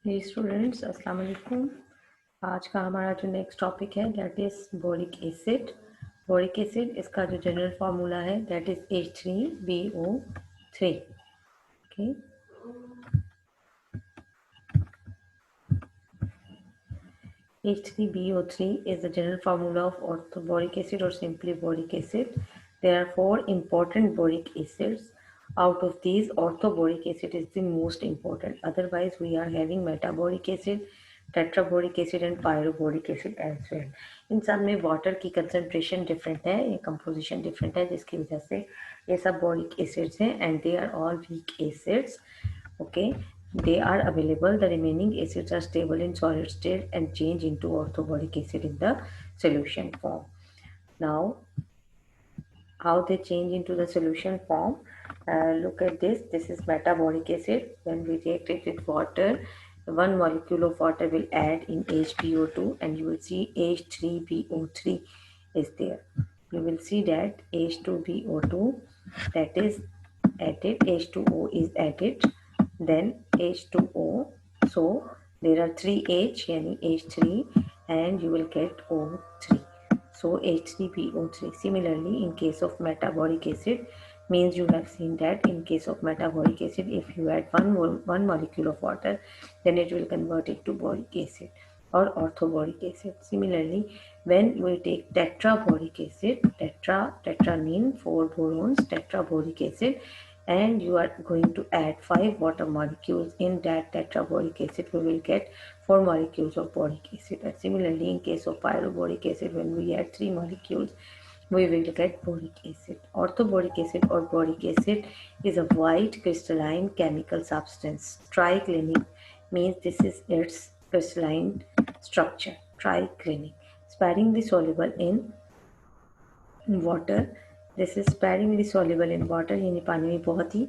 जी students, अस्सलाम वालेकुम। आज का हमारा जो नेक्स्ट टॉपिक है that is boric acid. Boric acid इसका जो जनरल फार्मूला है that is H3BO3। Okay, H3BO3 is the general formula of orthoboric acid or simply boric acid. There are four important boric acids. Out of these, orthoboric acid is the most important. Otherwise, we are having metaboric acid, tetraboric acid and pyroboric acid as well. इन सब में water की concentration different है, ये composition different है, जिसकी वजह से ये सब बोरिक एसिड्स हैं and they are all weak acids. Okay, they are available. The remaining acids are stable in solid state and change into orthoboric acid in the solution form. Now, how they change into the solution form? Look at this. This is metaboric acid. When we react it with water, one molecule of water will add in HBO2 and you will see H3BO3 is there. You will see that H2BO2 that is added, H2O is added, then H2O. So there are 3H, yani H3, and you will get O3. So H3PO3. Similarly, in case of metaboric acid, means you have seen that in case of metaboric acid, if you add one molecule of water, then it will convert it to boric acid or orthoboric acid. Similarly, when we take tetraboric acid, tetra means 4 borons, tetraboric acid, and you are going to add 5 water molecules in that tetraboric acid, we will get 4 molecules of boric acid. And similarly, in case of pyroboric acid, when we add 3 molecules, we will get boric acid. Orthoboric acid or boric acid is a white crystalline chemical substance. Triclinic means this is its crystalline structure. Triclinic, sparingly soluble in water. This is sparingly soluble in water, यानी पानी में बहुत ही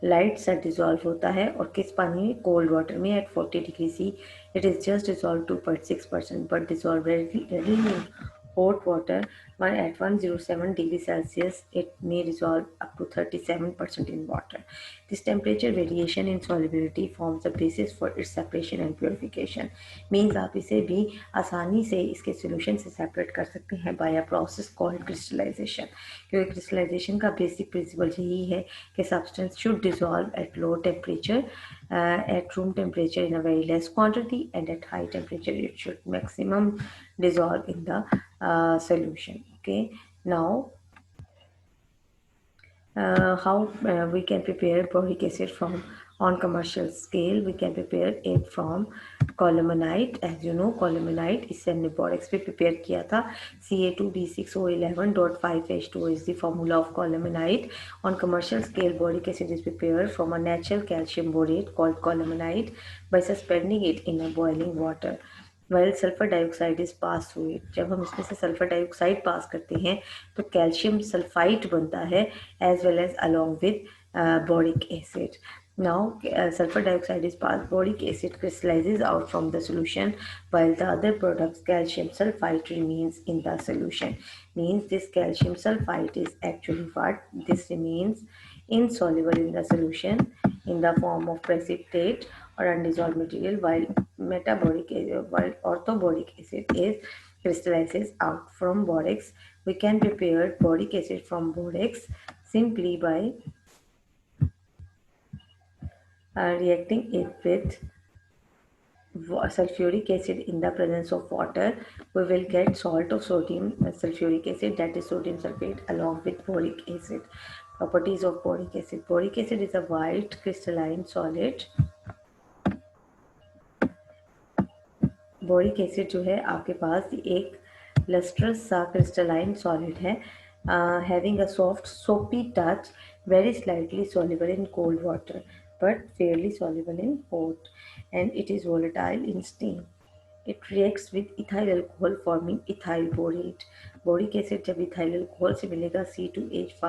light सा dissolve होता है. और किस पानी में? कोल्ड वाटर में at 40 degree C. It is just dissolve 2.6% but dissolve readily in hot water. One at 107 degrees Celsius, it may dissolve up to 37% in water. This temperature variation in solubility forms the basis for its separation and purification. Means आप इसे भी आसानी से इसके solution से separate कर सकते हैं by a process called crystallization. क्योंकि crystallization का basic principle यही है कि substance should dissolve at low temperature, at room temperature in a very less quantity, and at high temperature it should maximum dissolve in the solution. Okay, now how we can prepare boric acid from on commercial scale. We can prepare it from colemanite. As you know, colemanite इससे हमने borax भी prepare किया था. Ca2B6O11.5H2O is the formula of colemanite. On commercial scale, boric acid is prepared from a natural calcium borate called colemanite by suspending it in a boiling water. While sulphur dioxide is pass through it. जब हम इसमें से sulphur dioxide पास करते हैं तो calcium sulphide बनता है as well as along with boric acid. Now sulfur dioxide is passed, boric acid crystallizes out from the solution while the other products calcium sulfite remains in the solution. Means this calcium sulfite is actually what? This remains insoluble in the solution in the form of precipitate or undissolved material, while orthoboric acid is crystallizes out from borax. We can prepare boric acid from borax simply by reacting it with sulfuric acid in the presence of water. We will get salt of sodium sulfuric acid, that is sodium sulfate, along with boric acid. Properties of boric acid. Boric acid is a white crystalline solid. Boric acid जो है आपके पास एक lustrous सा crystalline solid है, having a soft soapy touch, very slightly soluble in cold water but fairly soluble in hot, and it is volatile in steam. It reacts with ethyl alcohol forming ethyl borate. Boric acid जब ethyl alcohol से मिलेगा C2H5,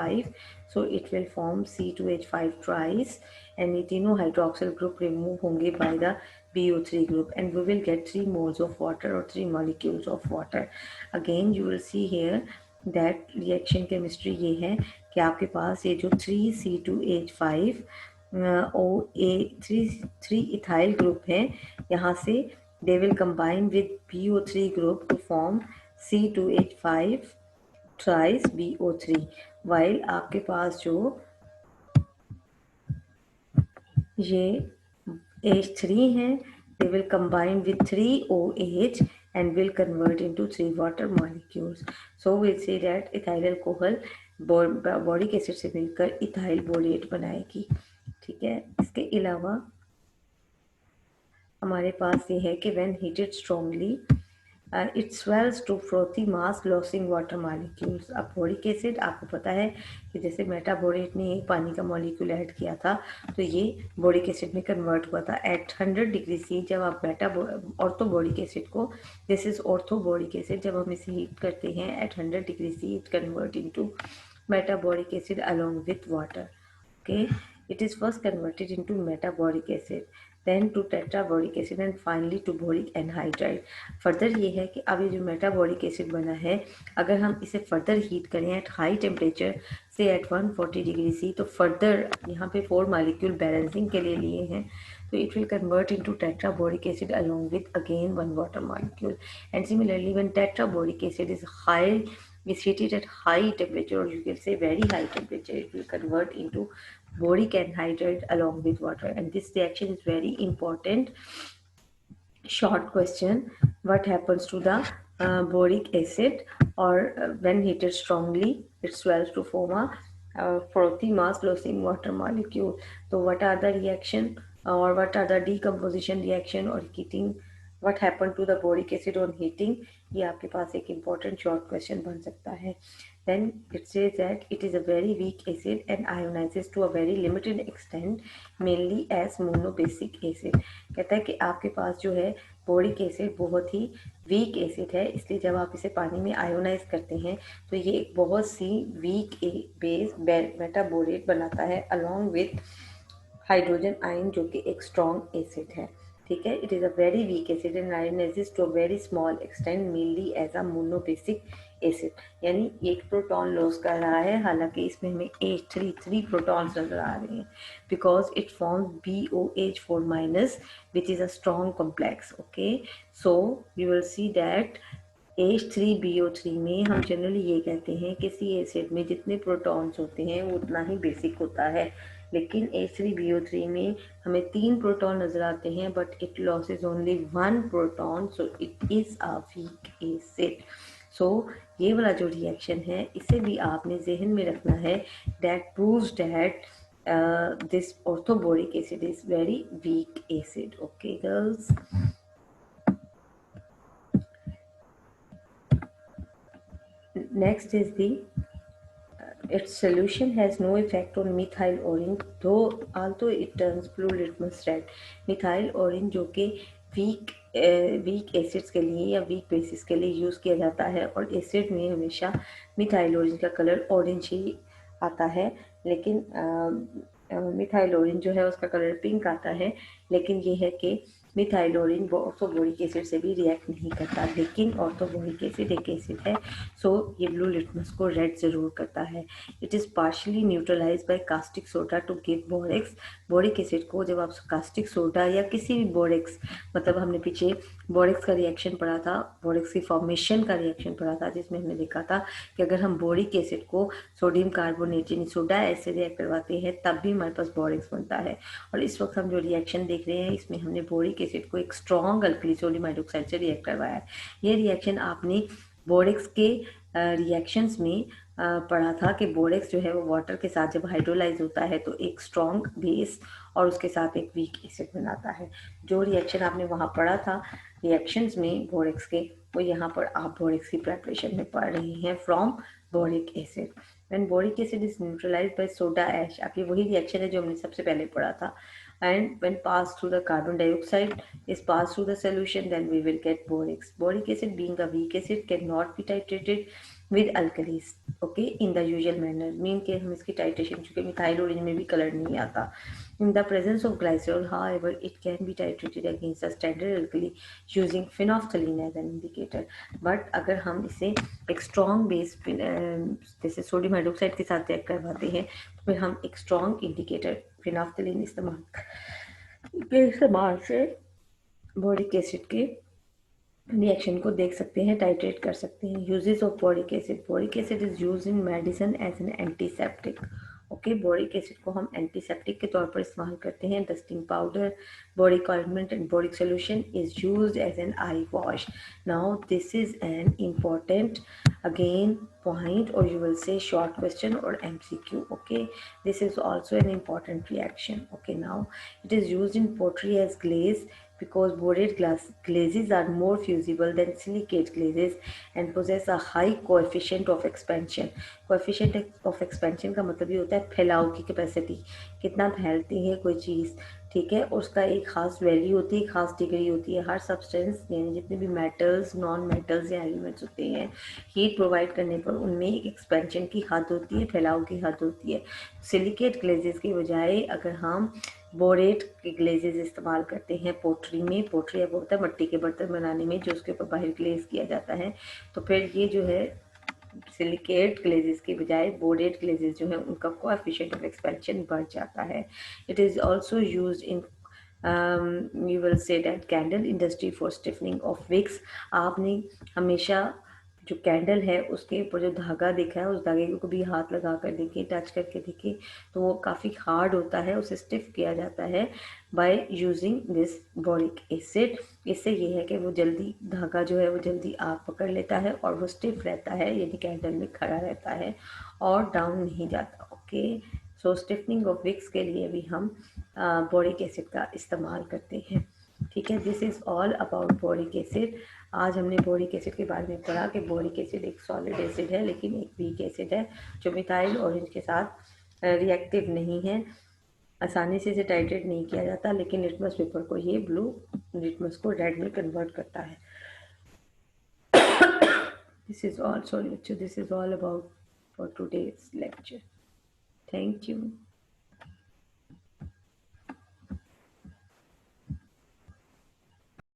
so it will form C2H5 twice, and ये तीनों hydroxyl group remove होंगे by the BO3 group, and we will get 3 moles of water or 3 molecules of water. Again you will see here that reaction chemistry ये है कि आपके पास ये जो 3C2H5 three ethyl group हैं, यहाँ से they will combine with BO3 group to form C2H5 thrice BO3, while आपके पास जो ये H3 हैं, they will combine with 3OH and will convert into 3 water molecules. So we'll say that ethyl alcohol boric acid से मिलकर ethyl borate बनाएगी। ठीक है, इसके अलावा हमारे पास ये है कि when heated strongly it swells to frothy mass losing water molecules। अब बोरिक एसिड आपको पता है कि जैसे मेटाबोरेट ने पानी का मॉलिक्यूल ऐड किया था तो ये बोरिक एसिड में कन्वर्ट हुआ था एट 100 डिग्री सी। जब आप ऑर्थोबोरिक एसिड को, दिस इज ऑर्थोबोरिक एसिड, जब हम इसे हीट करते हैं at 100 degree C it convert into metaboric acid along with water. okay, it is first converted into metaboric acid, then to tetraboric acid and finally to boric anhydride। Further ये है कि अब ये जो मेटाबोरिक एसिड बना है, अगर हम इसे फर्दर हीट करें एट हाई टेम्परेचर से एट 140 डिग्री सी, तो फर्दर यहाँ पे 4 मालिक्यूल बैलेंसिंग के लिए लिए हैं, तो it will convert into tetraboric acid along with again 1 water molecule। and similarly when tetraboric acid is heated at high temperature, or you can say very high temperature, it will convert into boric anhydride along with water, and this reaction is very important। Short question: what happens to the boric acid, or when heated strongly it swells to form a frothy mass losing water molecule? So what are the reaction, or what are the decomposition reaction or heating, what happened to the boric acid on heating? ये आपके पास एक important short question बन सकता है। Then it says that it is a very weak acid and ionizes to a very limited extent, mainly as monobasic acid। कहता है कि आपके पास जो है बोरिक एसिड बहुत ही वीक एसिड है, इसलिए जब आप इसे पानी में आयोनाइज करते हैं तो ये एक बहुत सी वीक बेस मेटाबोरेट बनाता है अलोंग विथ हाइड्रोजन आयन, जो कि एक स्ट्रॉन्ग एसिड है। ठीक है, it is a very weak acid and ionises to a very small extent mainly as a monobasic acid, यानी एक प्रोटॉन लॉस कर रहा है, हालांकि इसमें हमें H3 प्रोटॉन्स नजर आ रहे हैं, because it forms BOH4 minus which is a strong complex. Okay, so you will see that H3BO3 में हम जनरली ये कहते हैं कि सी एसिड में जितने प्रोटॉन्स होते हैं वो उतना ही बेसिक होता है, लेकिन H3BO3 में हमें 3 प्रोटॉन नजर आते हैं, but it loses only 1 proton, so it is a weak acid. So ये वाला जो रिएक्शन है इसे भी आपने जहन में रखना है, that proves that this orthoboric acid is very weak acid. Okay girls, next is the its solution has no effect on methyl orange, though although it turns blue litmus red। Methyl orange जो कि weak acids के लिए या week basis के लिए use किया जाता है, और एसिड में हमेशा मिथाइल ऑरेंज का कलर ऑरेंज ही आता है, लेकिन मिथाइल ऑरेंज जो है उसका कलर पिंक आता है, लेकिन ये है कि मिथाइल ऑरेंज ऑर्थोबोरिक एसिड से भी रिएक्ट नहीं करता, लेकिन ऑर्थोबोरिक एसिड एक एसिड है, सो ये ब्लू लिटमस को रेड जरूर करता है। It is partially neutralise by caustic soda to give borax. Boric acid को जब आप कास्टिक सोडा या किसी भी बोरेक्स, मतलब हमने पीछे बोरेक्स का रिएक्शन पढ़ा था, बोरेक्स की फॉर्मेशन का रिएक्शन पढ़ा था, जिसमें हमने देखा था कि अगर हम बोरिक एसिड को सोडियम कार्बोनेट यानी सोडा ऐसे रिएक्ट करवाते हैं तब भी हमारे पास बोरेक्स बनता है। और इस वक्त हम जो रिएक्शन देख रहे हैं इसमें हमने बोरिक एसिड को एक स्ट्रॉन्ग अल्कली सोडियम हाइड्रोक्साइड से रिएक्ट करवाया है। ये रिएक्शन आपने बोरेक्स के रिएक्शंस में पढ़ा था कि बोरेक्स जो है वो वाटर के साथ जब हाइड्रोलाइज होता है तो एक स्ट्रॉन्ग बेस और उसके साथ एक वीक एसिड बनाता है। जो रिएक्शन आपने वहाँ पढ़ा था रिएक्शंस में बोरेक्स के, वो यहाँ पर आप बोरेक्स की प्रेपरेशन में पढ़ रहे हैं from boric acid. When boric acid is neutralised by soda ash, आप ये वही रिएक्शन है जो हमने सबसे पहले पढ़ा था, and when passed through the carbon dioxide is passed through the solution, then we will get borax। Boric acid being a weak acid cannot be titrated with alkalis, okay, in the usual manner, mean के हम इसकी titration, चूँकि methyl orange में भी colour नहीं आता, in the presence of glycerol, however it can be titrated against a standard alkali using phenolphthalein as an indicator। but अगर हम इसे एक strong base जैसे सोडियम हाइड्रोक्साइड के साथ चेक करवाते हैं तो फिर हम एक strong indicator फिनाफ्थलीन इस्तेमाल से बोरिक एसिड के रिएक्शन को देख सकते हैं, टाइट्रेट कर सकते हैं। Uses of boric acid is use in medicine as an antiseptic. Okay, boric acid को हम एंटीसेप्टिक के तौर पर इस्तेमाल करते हैं। Dusting powder, boric ointment and boric solution is used as an eye wash. Now this is an important again point, or you will say short question or MCQ. Okay, this is also an important reaction. Okay, now it is used in pottery as glaze because borate glazes are more fusible than silicate glazes and possess a high coefficient of expansion. coefficient of expansion का मतलब ये होता है फैलाव की capacity, कितना फैलती है कोई चीज़, ठीक है। उसका एक खास वैल्यू होती है, खास डिग्री होती है। हर सब्सटेंस यानी जितने भी मेटल्स, नॉन मेटल्स या एलिमेंट्स होते हैं, हीट प्रोवाइड करने पर उनमें एक एक्सपेंशन की हद होती है, फैलाव की हद होती है। सिलिकेट ग्लेजेस की बजाय अगर हम बोरेट के ग्लेजेस इस्तेमाल करते हैं पोट्री में, पोट्री अब होता है मिट्टी के बर्तन बनाने में जो उसके ऊपर बाहर ग्लेज किया जाता है, तो फिर ये जो है सिलिकेट ग्लेजेस की बजाय बोरेट ग्लेजेस जो है उनका कोएफिशिएंट ऑफ एक्सपेंशन बढ़ जाता है। It is also used in you will say that candle industry for stiffening of wicks। आपने हमेशा जो कैंडल है उसके ऊपर जो धागा देखा है, उस धागे को कभी हाथ लगा कर देखिए, टच करके देखिए, तो वो काफ़ी हार्ड होता है, उसे स्टिफ किया जाता है by using this boric acid. इससे ये है कि वो जल्दी धागा जो है वो जल्दी आग पकड़ लेता है और वो स्टिफ रहता है, यानी कैंडल में खड़ा रहता है और डाउन नहीं जाता। Okay, so stiffening of wicks के लिए भी हम बोरिक एसिड का इस्तेमाल करते हैं, ठीक है। This is all about boric acid. आज हमने बोरिक एसिड के बारे में पढ़ा कि बोरिक एसिड एक सॉलिड एसिड है लेकिन एक वीक एसिड है जो मिथाइल ऑरेंज के साथ रिएक्टिव नहीं है, आसानी से इसे टाइट्रेट नहीं किया जाता, लेकिन लिटमस पेपर को ये ब्लू लिटमस को रेड में कन्वर्ट करता है। दिस इज़ ऑल, सॉरी बच्चों, this is all about for today's lecture. Thank you.